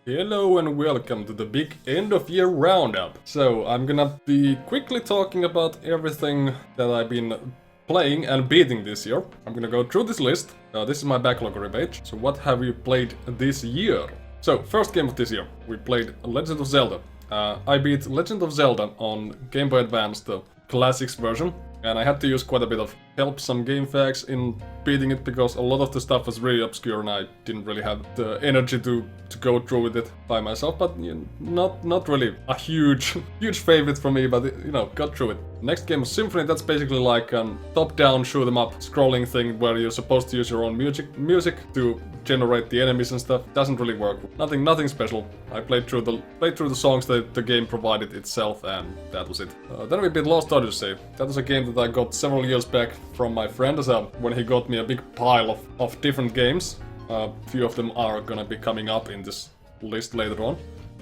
Hello and welcome to the big end of year roundup. So I'm gonna be quickly talking about everything that I've been playing and beating this year. I'm gonna go through this list. This is my backlog page. So what have you played this year? So first game of this year, we played Legend of Zelda. I beat Legend of Zelda on Game Boy Advance, the classics version. And I had to use quite a bit of help, some game facts in beating it because a lot of the stuff was really obscure and I didn't really have the energy to go through with it by myself. But not really a huge favorite for me, but got through it. Next game was Symphony. That's basically like a top-down shoot 'em up scrolling thing where you're supposed to use your own music to generate the enemies and stuff. Doesn't really work. Nothing special. I played through the songs that the game provided itself, and that was it. Then we beat Lost Odyssey. That was a game that I got several years back from my friend when he got me a big pile of different games. A few of them are gonna be coming up in this list later on.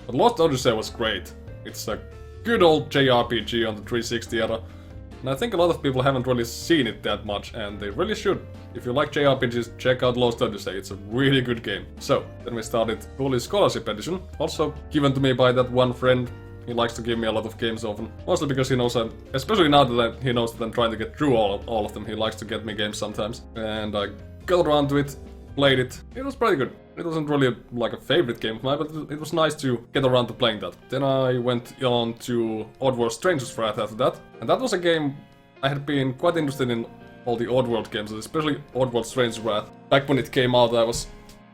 But Lost Odyssey was great. It's a good old JRPG on the 360 era. And I think a lot of people haven't really seen it that much, and they really should. If you like JRPGs, check out Lost Odyssey, it's a really good game. So, then we started Holy Scholarship Edition, also given to me by that one friend. He likes to give me a lot of games often, mostly because he knows especially now that he knows that I'm trying to get through all of them, he likes to get me games sometimes. And I got around to it, played it, it was pretty good. It wasn't really like a favorite game of mine, but it was nice to get around to playing that. Then I went on to Oddworld Stranger's Wrath after that, and that was a game I had been quite interested in all the Oddworld games, especially Oddworld Stranger's Wrath. Back when it came out, I was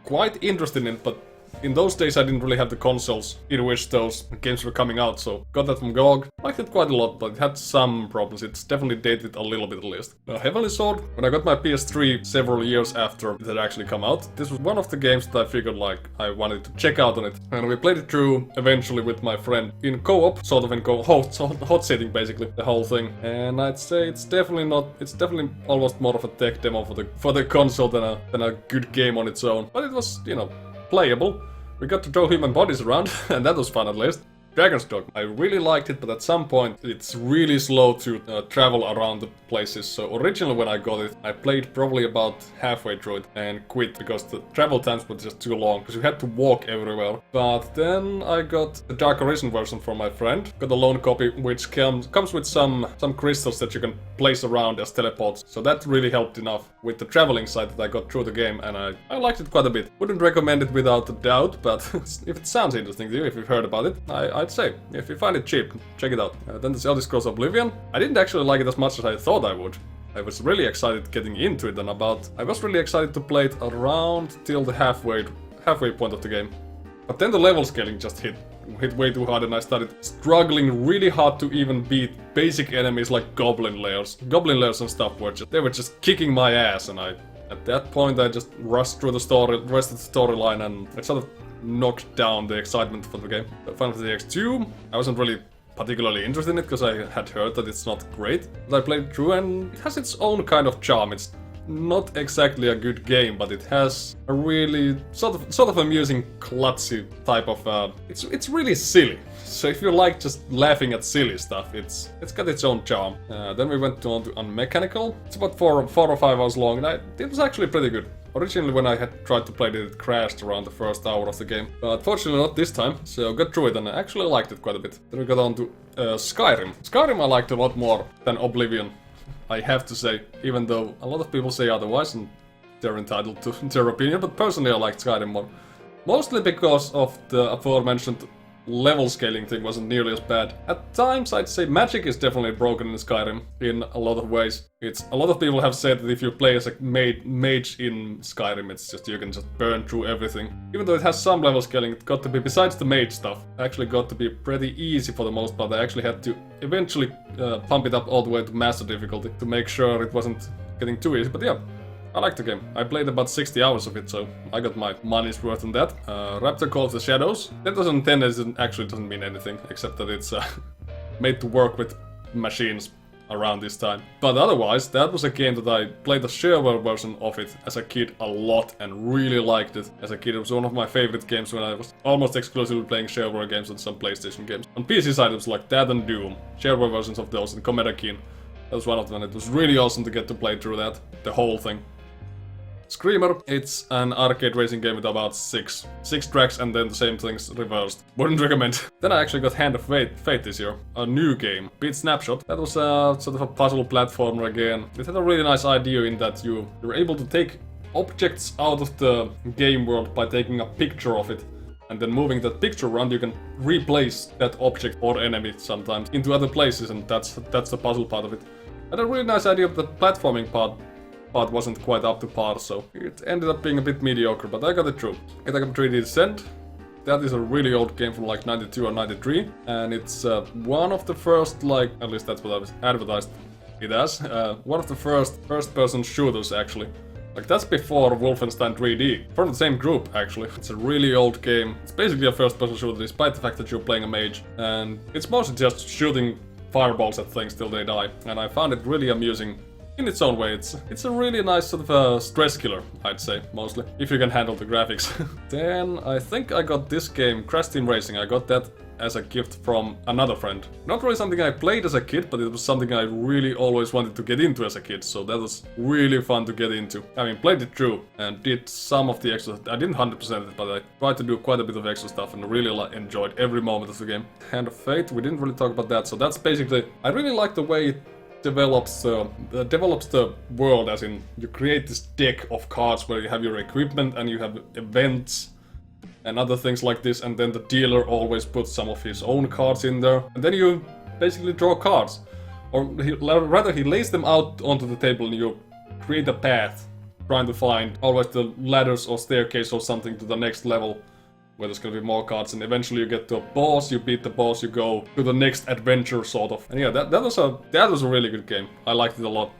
quite interested in it, but in those days I didn't really have the consoles in which those games were coming out, so got that from GOG. Liked it quite a lot, but it had some problems. It's definitely dated a little bit at least. Heavenly Sword, when I got my PS3 several years after it had actually come out, this was one of the games that I figured like I wanted to check out on it. And we played it through eventually with my friend in co-op, sort of in hot setting basically, the whole thing. And I'd say it's definitely almost more of a tech demo for the console than a good game on its own. But it was, playable. We got to throw human bodies around, and that was fun at least. Dragon's Dogma. I really liked it, but at some point it's really slow to travel around the places. So originally when I got it, I played probably about halfway through it and quit because the travel times were just too long, because you had to walk everywhere. But then I got the Dark Arisen version from my friend. Got a loan copy which comes with some crystals that you can place around as teleports. So that really helped enough with the traveling side that I got through the game, and I liked it quite a bit. Wouldn't recommend it without a doubt, but if it sounds interesting to you, if you've heard about it, I'd say, if you find it cheap, check it out. Then there's Elder Scrolls Oblivion. I didn't actually like it as much as I thought I would. I was really excited getting into it, and I was really excited to play it around till the halfway point of the game. But then the level scaling just hit way too hard, and I started struggling really hard to even beat basic enemies like goblin layers. Goblin layers and stuff they were just kicking my ass, and at that point I just rushed through rest of the storyline, and it sort of knocked down the excitement for the game. Final Fantasy X2, I wasn't really particularly interested in it because I had heard that it's not great. But I played through and it has its own kind of charm. It's not exactly a good game, but it has a really sort of amusing, klutzy type of. It's really silly. So if you like just laughing at silly stuff, it's got its own charm. Then we went on to Unmechanical. It's about 4 or 5 hours long, and it was actually pretty good. Originally when I had tried to play it crashed around the first hour of the game, but fortunately not this time, so I got through it and I actually liked it quite a bit. Then we got on to Skyrim. Skyrim I liked a lot more than Oblivion, I have to say, even though a lot of people say otherwise and they're entitled to their opinion, but personally I liked Skyrim more. Mostly because of the aforementioned level scaling thing wasn't nearly as bad. At times I'd say magic is definitely broken in Skyrim in a lot of ways. A lot of people have said that if you play as a mage in Skyrim, it's just you can just burn through everything. Even though it has some level scaling, it got to be, besides the mage stuff, actually got to be pretty easy for the most part. I actually had to eventually pump it up all the way to master difficulty to make sure it wasn't getting too easy, but yeah. I like the game. I played about 60 hours of it, so I got my money's worth on that. Raptor Call of the Shadows. That doesn't actually doesn't mean anything, except that it's made to work with machines around this time. But otherwise, that was a game that I played the shareware version of it as a kid a lot and really liked it. As a kid, it was one of my favorite games when I was almost exclusively playing shareware games and some PlayStation games. On PC side, it was like that and Doom. Shareware versions of those and Cometa Keen. That was one of them, and it was really awesome to get to play through that, the whole thing. Screamer, it's an arcade racing game with about six tracks and then the same things reversed. Wouldn't recommend. Then I actually got Hand of Fate this year, a new game, Beat Snapshot. That was a sort of a puzzle platformer again. It had a really nice idea in that you're able to take objects out of the game world by taking a picture of it. And then moving that picture around, you can replace that object or enemy sometimes into other places, and that's the puzzle part of it. Had a really nice idea, but the platforming part wasn't quite up to par, so it ended up being a bit mediocre, but I got it through. Itagami 3D Descent. That is a really old game from like 92 or 93, and it's one of the first, like, at least that's what I was advertised it as, one of the first-person shooters, actually. Like, that's before Wolfenstein 3D. From the same group, actually. It's a really old game. It's basically a first-person shooter, despite the fact that you're playing a mage. And it's mostly just shooting fireballs at things till they die. And I found it really amusing in its own way. It's a really nice sort of a stress killer, I'd say, mostly. If you can handle the graphics. Then I think I got this game, Crash Team Racing. I got that as a gift from another friend. Not really something I played as a kid, but it was something I really always wanted to get into as a kid, so that was really fun to get into. I mean, played it through and did some of the extra. I didn't 100% it, but I tried to do quite a bit of extra stuff and really enjoyed every moment of the game. Hand of Fate, we didn't really talk about that, so that's basically... I really like the way it develops the world, as in you create this deck of cards where you have your equipment and you have events and other things like this, and then the dealer always puts some of his own cards in there, and then you basically draw cards. Or rather, he lays them out onto the table and you create a path, trying to find always the ladders or staircase or something to the next level, where there's gonna be more cards, and eventually you get to a boss, you beat the boss, you go to the next adventure, sort of. And yeah, that was a really good game. I liked it a lot.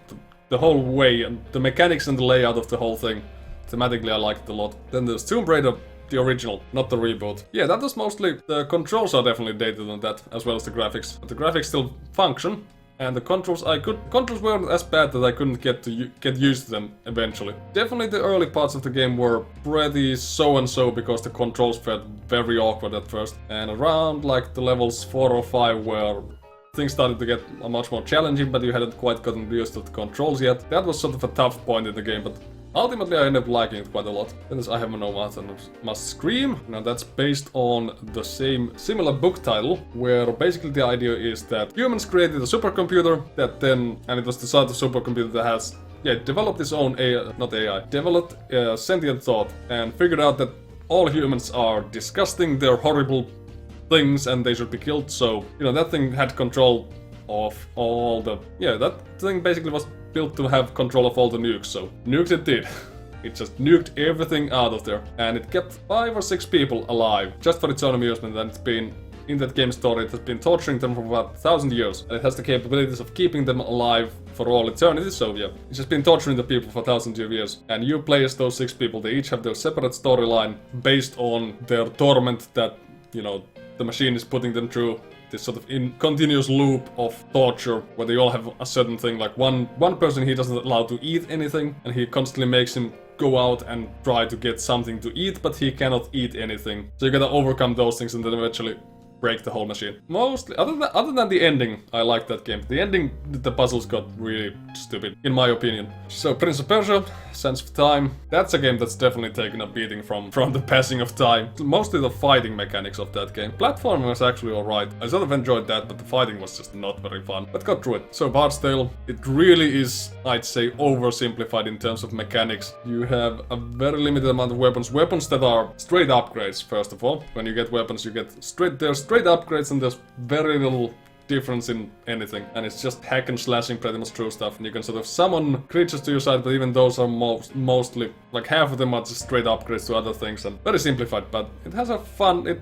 The whole way, and the mechanics and the layout of the whole thing. Thematically, I liked it a lot. Then there's Tomb Raider, the original, not the reboot. Yeah, that was mostly... The controls are definitely dated on that, as well as the graphics. But the graphics still function, and the controls controls weren't as bad that I couldn't get used to them eventually. Definitely the early parts of the game were pretty so-and-so because the controls felt very awkward at first. And around like the levels 4 or 5 where things started to get much more challenging, but you hadn't quite gotten used to the controls yet. That was sort of a tough point in the game, but ultimately, I ended up liking it quite a lot. Then there's I Have No Mouth and Must Scream. Now that's based on the similar book title, where basically the idea is that humans created a supercomputer that then, and it was the sort of supercomputer that has, developed its own developed sentient thought, and figured out that all humans are disgusting, they're horrible things, and they should be killed. So, that thing had control of all the, that thing basically was built to have control of all the nukes, so nukes it did. It just nuked everything out of there, and it kept 5 or 6 people alive, just for its own amusement, and it's been, in that game story, it has been torturing them for about 1,000 years, and it has the capabilities of keeping them alive for all eternity, so yeah, it's just been torturing the people for thousands of years, and you play as those 6 people. They each have their separate storyline based on their torment that, the machine is putting them through. This sort of continuous loop of torture where they all have a certain thing. Like one person, he doesn't allow to eat anything, and he constantly makes him go out and try to get something to eat, but he cannot eat anything. So you gotta overcome those things and then eventually break the whole machine. Mostly, other than the ending, I like that game. The ending, the puzzles got really stupid, in my opinion. So Prince of Persia, Sands of Time, that's a game that's definitely taken a beating from the passing of time. Mostly the fighting mechanics of that game. Platforming was actually alright. I sort of enjoyed that, but the fighting was just not very fun. But got through it. So Bard's Tale, it really is, I'd say, oversimplified in terms of mechanics. You have a very limited amount of weapons. Weapons that are straight upgrades, first of all. When you get weapons, you get straight upgrades, and there's very little difference in anything, and it's just hack and slashing pretty much through stuff, and you can sort of summon creatures to your side, but even those are mostly, like half of them are just straight upgrades to other things, and very simplified, but it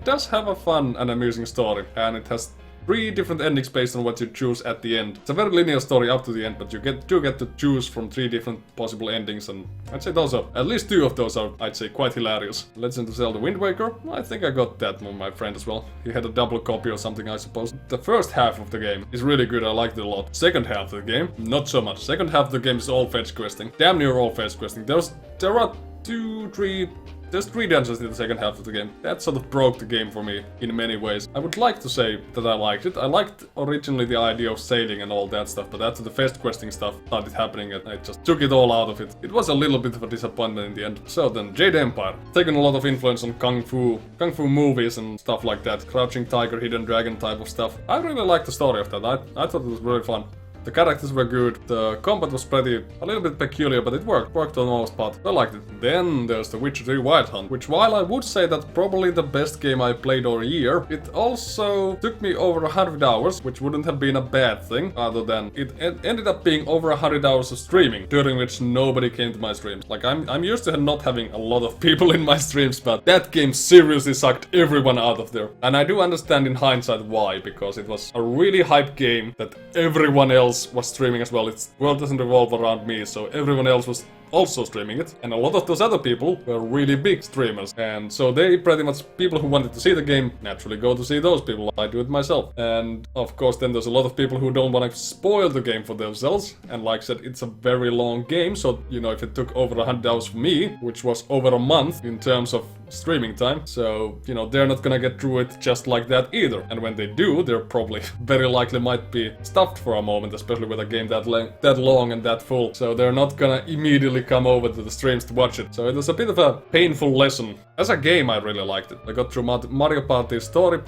does have a fun and amusing story, and it has 3 different endings based on what you choose at the end. It's a very linear story up to the end, but you do get to choose from 3 different possible endings, and I'd say at least 2 of those are, I'd say, quite hilarious. Legend of Zelda Wind Waker, I think I got that from my friend as well. He had a double copy or something, I suppose. The first half of the game is really good, I liked it a lot. Second half of the game, not so much. Second half of the game is all fetch questing. Damn near all fetch questing. There are 2, 3 there's 3 dungeons in the second half of the game. That sort of broke the game for me in many ways. I would like to say that I liked it. I liked originally the idea of sailing and all that stuff, but after the fest questing stuff started happening, and I just took it all out of it. It was a little bit of a disappointment in the end. So then, Jade Empire. Taken a lot of influence on Kung Fu movies and stuff like that. Crouching Tiger, Hidden Dragon type of stuff. I really liked the story of that. I thought it was really fun. The characters were good, the combat was a little bit peculiar, but it worked on the most part. I liked it. Then there's The Witcher 3 Wild Hunt, which while I would say that's probably the best game I played all year, it also took me over 100 hours, which wouldn't have been a bad thing, other than it ended up being over 100 hours of streaming, during which nobody came to my streams. Like, I'm used to not having a lot of people in my streams, but that game seriously sucked everyone out of there. And I do understand in hindsight why, because it was a really hyped game that everyone else was streaming as well. Its world doesn't revolve around me, so everyone else was also streaming it. And a lot of those other people were really big streamers. And so they pretty much, people who wanted to see the game, naturally go to see those people. I do it myself. And of course then there's a lot of people who don't want to spoil the game for themselves. And like I said, it's a very long game. So, you know, if it took over 100 hours for me, which was over a month in terms of streaming time. So, you know, they're not gonna get through it just like that either. And when they do, they're probably very likely might be stuffed for a moment, especially with a game that long and that full. So they're not gonna immediately come over to the streams to watch it. So it was a bit of a painful lesson. As a game, I really liked it. I got through Mario Party story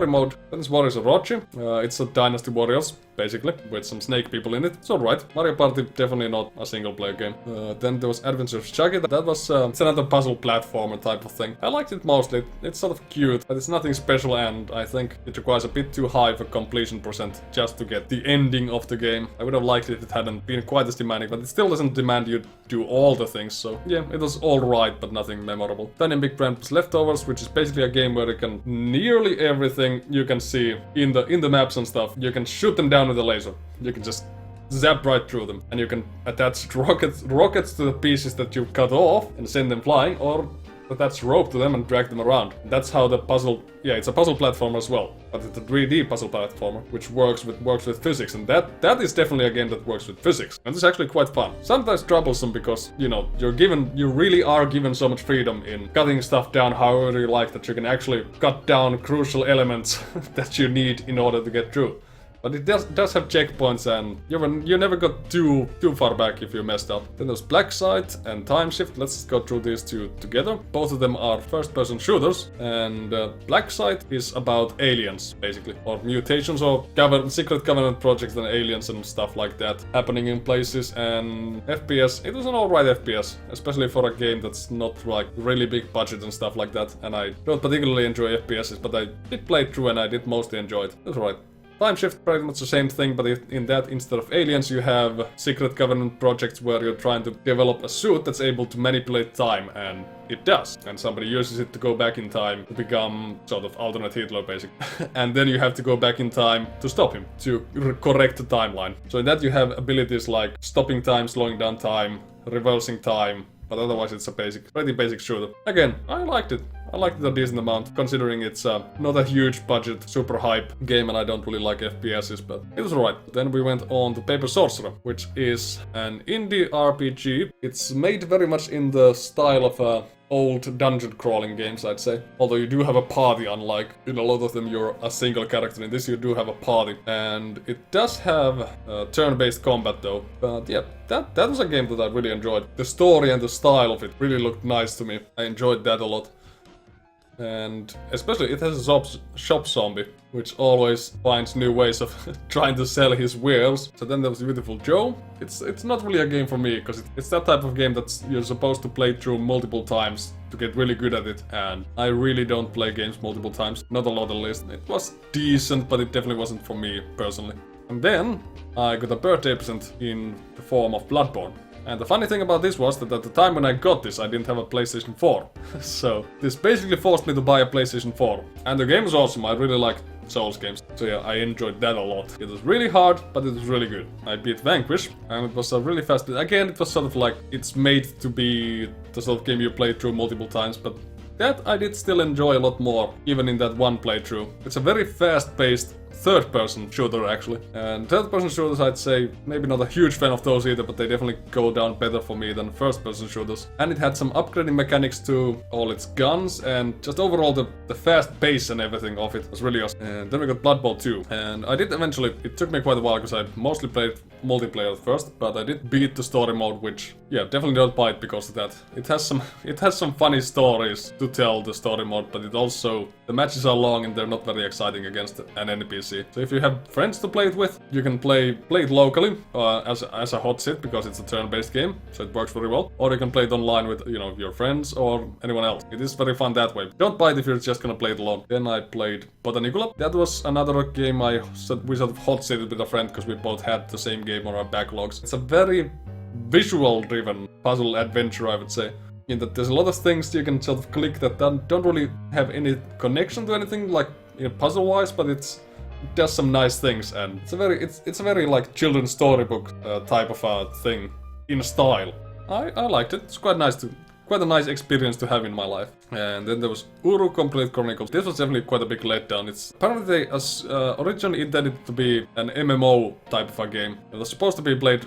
mode. Then it's Warriors of Orochi. It's a Dynasty Warriors, basically, with some snake people in it. It's alright. Mario Party, definitely not a single player game. Then there was Adventure of Chucky. That was it's another puzzle platformer type of thing. I liked it mostly. It's sort of cute, but it's nothing special, and I think it requires a bit too high for completion percent just to get the ending of the game. I would have liked it if it hadn't been quite as demanding, but it still doesn't demand you do all the things, so yeah, it was alright, but nothing memorable. Then in Big Brain was Leftovers, which is basically a game where you can nearly everything you can see in the maps and stuff, you can shoot them down with a laser. You can just zap right through them, and you can attach rockets to the pieces that you cut off and send them flying, or attach rope to them and drag them around. That's how the puzzle, yeah, it's a puzzle platformer as well, but it's a 3D puzzle platformer, which works with physics, and that is definitely a game that works with physics, and it's actually quite fun. Sometimes troublesome because, you know, you really are given so much freedom in cutting stuff down however you like, that you can actually cut down crucial elements that you need in order to get through. But it does have checkpoints, and you never got too far back if you messed up. Then there's Black Site and Time Shift. Let's go through these two together. Both of them are first-person shooters, and Black Site is about aliens, basically, or mutations or secret government projects and aliens and stuff like that happening in places. And FPS, it was an alright FPS, especially for a game that's not like really big budget and stuff like that. And I don't particularly enjoy FPSs, but I did play it through and I did mostly enjoy it. It was alright. Time Shift, pretty much the same thing, but in that, instead of aliens, you have secret government projects where you're trying to develop a suit that's able to manipulate time, and it does. And somebody uses it to go back in time to become sort of alternate Hitler, basically. And then you have to go back in time to stop him, to correct the timeline. So in that you have abilities like stopping time, slowing down time, reversing time, but otherwise it's a pretty basic shooter. Again, I liked it. I liked it a decent amount, considering it's not a huge budget, super hype game, and I don't really like FPSs, but it was alright. Then we went on to Paper Sorcerer, which is an indie RPG. It's made very much in the style of old dungeon crawling games, I'd say. Although you do have a party, unlike in a lot of them you're a single character. In this you do have a party. And it does have turn-based combat though. But yeah, that was a game that I really enjoyed. The story and the style of it really looked nice to me. I enjoyed that a lot. And especially it has a shop zombie, which always finds new ways of trying to sell his wares. So then there was Beautiful Joe. It's not really a game for me, because it's that type of game that you're supposed to play through multiple times to get really good at it, and I really don't play games multiple times. Not a lot at least. It was decent, but it definitely wasn't for me personally. And then I got a birthday present in the form of Bloodborne. And the funny thing about this was that at the time when I got this, I didn't have a PlayStation 4. So this basically forced me to buy a PlayStation 4. And the game was awesome. I really liked Souls games. So yeah, I enjoyed that a lot. It was really hard, but it was really good. I beat Vanquish, and it was a really fast... Again, it was sort of like, it's made to be the sort of game you play through multiple times, but that I did still enjoy a lot more, even in that one playthrough. It's a very fast-paced third-person shooter actually. And third-person shooters, I'd say, maybe not a huge fan of those either, but they definitely go down better for me than first-person shooters. And it had some upgrading mechanics to all its guns, and just overall the fast pace and everything of it was really awesome. And then we got Blood Bowl 2, and I did eventually, it took me quite a while because I mostly played multiplayer at first, but I did beat the story mode, which, yeah, definitely don't buy it because of that. It has some funny stories to tell, the story mode, but it also, the matches are long and they're not very exciting against an NPC. So if you have friends to play it with, you can play it locally as a hot sit because it's a turn-based game, so it works very well. Or you can play it online with, you know, your friends or anyone else. It is very fun that way. Don't buy it if you're just gonna play it alone. Then I played Botanicula. That was another game we sort of hot sitted with a friend because we both had the same game on our backlogs. It's a very visual-driven puzzle adventure, I would say. In that there's a lot of things you can sort of click that don't really have any connection to anything, like, you know, puzzle-wise, but it does some nice things, and it's a very like children's storybook type of a thing in style. I liked it. It's quite a nice experience to have in my life. And then there was Uru Complete Chronicles. This was definitely quite a big letdown. It's apparently originally intended to be an MMO type of a game. It was supposed to be played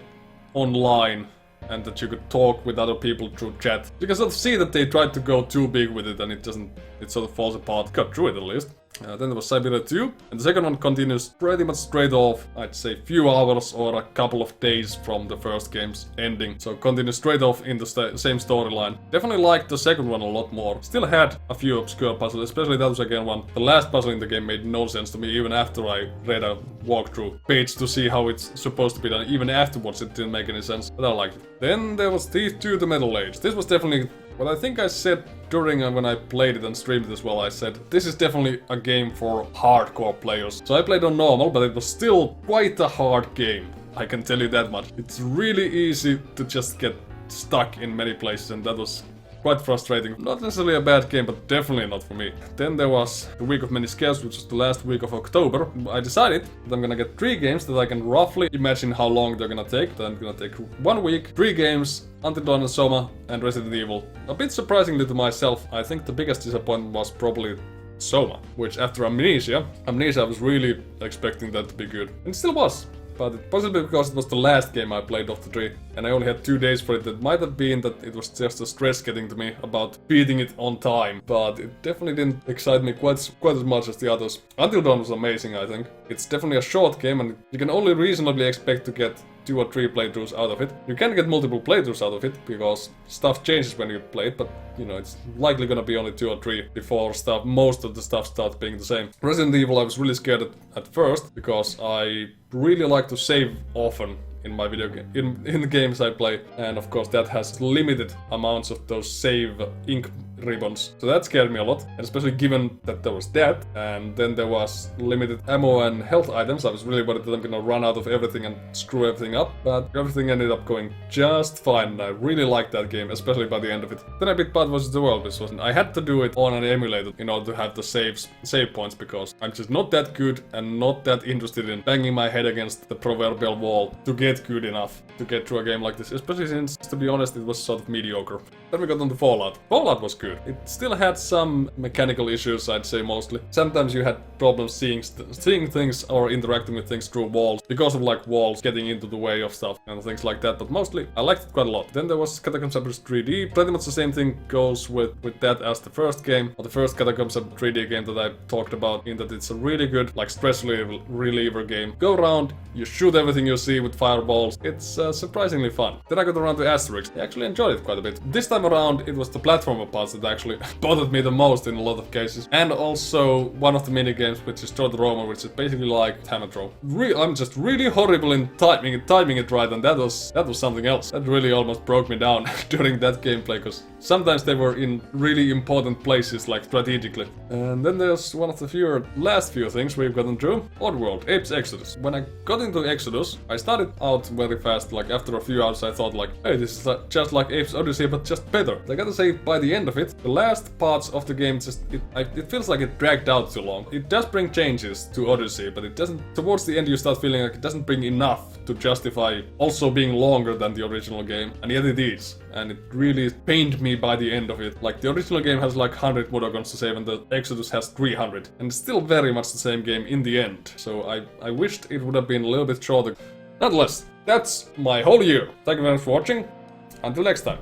online, and that you could talk with other people through chat. You can sort of see that they tried to go too big with it, and it sort of falls apart. Got through it at least. Then there was Siberia 2, and the second one continues pretty much straight off, I'd say few hours or a couple of days from the first game's ending. So continues straight off in the same storyline. Definitely liked the second one a lot more. Still had a few obscure puzzles, especially that was again one. The last puzzle in the game made no sense to me, even after I read a walkthrough page to see how it's supposed to be done. Even afterwards it didn't make any sense, but I liked it. Then there was Thief 2 The Metal Age. This was definitely what I think I said during when I played it and streamed it as well. I said, this is definitely a game for hardcore players. So I played on normal, but it was still quite a hard game. I can tell you that much. It's really easy to just get stuck in many places, and that was quite frustrating. Not necessarily a bad game, but definitely not for me. Then there was the Week of Many Scares, which was the last week of October. I decided that I'm gonna get 3 games that I can roughly imagine how long they're gonna take. Then I'm gonna take 1 week, 3 games, Until Dawn and Soma, and Resident Evil. A bit surprisingly to myself, I think the biggest disappointment was probably Soma, which after Amnesia I was really expecting that to be good. And it still was. But possibly because it was the last game I played of the 3, and I only had 2 days for it. It might have been that it was just a stress getting to me about beating it on time, but it definitely didn't excite me quite as much as the others. Until Dawn was amazing, I think. It's definitely a short game, and you can only reasonably expect to get 2 or 3 playthroughs out of it. You can get multiple playthroughs out of it, because stuff changes when you play it, but you know, it's likely gonna be only 2 or 3 before most of the stuff starts being the same. Resident Evil, I was really scared at first, because I really like to save often in my video game, in the games I play, and of course that has limited amounts of those save ink ribbons. So that scared me a lot, and especially given that there was that, and then there was limited ammo and health items. I was really worried that I'm gonna run out of everything and screw everything up, but everything ended up going just fine, and I really liked that game, especially by the end of it. Then I beat Bad vs. the World, which wasn't. I had to do it on an emulator in order to have the save points, because I'm just not that good and not that interested in banging my head against the proverbial wall to get good enough to get through a game like this, especially since, to be honest, it was sort of mediocre. Then we got on to Fallout. Fallout was good. It still had some mechanical issues, I'd say, mostly. Sometimes you had problems seeing things or interacting with things through walls, because of like walls getting into the way of stuff and things like that, but mostly I liked it quite a lot. Then there was Catacombs Abyss 3D. Pretty much the same thing goes with that as the first game, or the first Catacombs 3D game that I talked about, in that it's a really good like stress reliever game. Go around, you shoot everything you see with fireballs. It's surprisingly fun. Then I got around to Asterix. I actually enjoyed it quite a bit. This time around, it was the platformer parts that actually bothered me the most in a lot of cases. And also one of the mini games, which is Draw the Roman, which is basically like Hammer Throw. I'm just really horrible in timing it right, and that was something else. That really almost broke me down during that gameplay, because sometimes they were in really important places, like strategically. And then there's one of the last few things we've gotten through. Oddworld, Apes Exodus. When I got into Exodus, I started out very fast. Like after a few hours I thought like, hey, this is just like Apes Odyssey, but just better. I gotta say, by the end of it, the last parts of the game it feels like it dragged out too long. It does bring changes to Odyssey, but it doesn't. Towards the end you start feeling like it doesn't bring enough to justify also being longer than the original game, and yet it is. And it really pained me by the end of it. Like, the original game has like 100 Mudokons to save and the Exodus has 300. And it's still very much the same game in the end. So I wished it would have been a little bit shorter. Nonetheless, that's my whole year. Thank you very much for watching. Until next time.